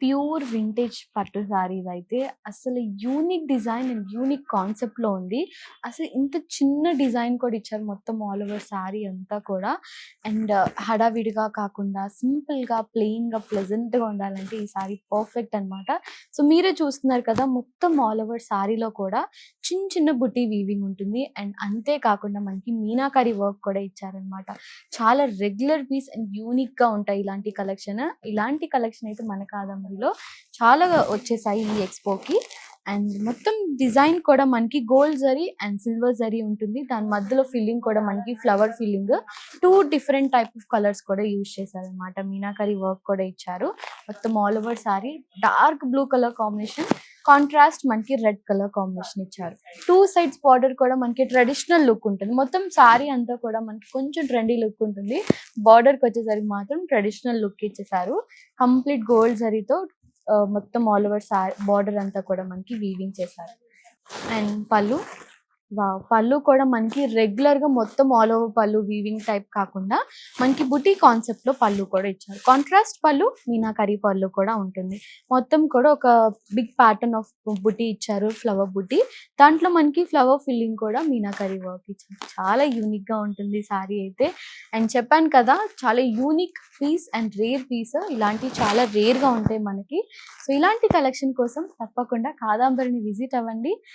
Pure vintage పట్టు సారీస్ అయితే అసలు యూనిక్ డిజైన్ అండ్ యూనిక్ కాన్సెప్ట్‌లో ఉంది. అసలు ఇంత చిన్న డిజైన్ కూడా ఇచ్చారు మొత్తం ఆల్ ఓవర్ సారీ అంతా కూడా. అండ్ హడావిడిగా కాకుండా సింపుల్‌గా, ప్లెయిన్‌గా, ప్లెజెంట్‌గా ఉండాలంటే ఈ సారీ పర్ఫెక్ట్ అనమాట. సో మీరే చూస్తున్నారు కదా! మొత్తం ఆల్ ఓవర్ సారీలో కూడా చిన్న చిన్న బుటీ వీవింగ్ ఉంటుంది. అండ్ అంతే కాకుండా మనకి మీనాకరి వర్క్ కూడా ఇచ్చారనమాట. చాలా రెగ్యులర్ పీస్ అండ్ యూనిక్‌గా ఉంటాయి ఇలాంటి కలెక్షన్. ఇలాంటి కలెక్షన్ అయితే మన కాదంబరిలో చాలా వచ్చేసాయి ఈ ఎక్స్‌పోకి. అండ్ మొత్తం డిజైన్ కూడా మనకి gold zari and silver zari ఉంటుంది. దాని మధ్యలో ఫిల్లింగ్ కూడా మనకి flower filling. 2 different type of colours కూడా యూజ్ చేశారనమాట. మీనాకరి వర్క్ కూడా ఇచ్చారు. మొత్తం all over sorry dark blue colour combination, contrast మనకి రెడ్ కలర్ కాంబినేషన్ ఇచ్చారు. 2 సైడ్స్ బార్డర్ కూడా మనకి ట్రెడిషనల్ లుక్ ఉంటుంది. మొత్తం సారీ అంతా కూడా మనకి కొంచెం ట్రెండీ లుక్ ఉంటుంది. బార్డర్‌కి వచ్చేసరికి మాత్రం ట్రెడిషనల్ లుక్ ఇచ్చేసారు. కంప్లీట్ గోల్డ్ జరీతో మొత్తం ఆల్ ఓవర్ బార్డర్ అంతా కూడా మనకి వీవింగ్ చేశారు. అండ్ పళ్ళు, వావ్! పళ్ళు కూడా మనకి రెగ్యులర్‌గా మొత్తం ఆల్ ఓవర్ పళ్ళు వీవింగ్ టైప్ కాకుండా మనకి బుటీ కాన్సెప్ట్‌లో పళ్ళు కూడా ఇచ్చారు. కాంట్రాస్ట్ పళ్ళు, మీనాకరి పళ్ళు కూడా ఉంటుంది. మొత్తం కూడా ఒక బిగ్ ప్యాటర్న్ ఆఫ్ బుటీ ఇచ్చారు. ఫ్లవర్ బుటీ. దాంట్లో మనకి ఫ్లవర్ ఫిల్లింగ్ కూడా మీనాకరి వర్క్ ఇచ్చారు. చాలా యూనిక్‌గా ఉంటుంది సారీ అయితే. అండ్ చెప్పాను కదా! చాలా unique piece and rare piece. ఇలాంటివి చాలా రేర్‌గా ఉంటాయి మనకి. సో ఇలాంటి కలెక్షన్ కోసం తప్పకుండా కాదంబరిని విజిట్ అవ్వండి.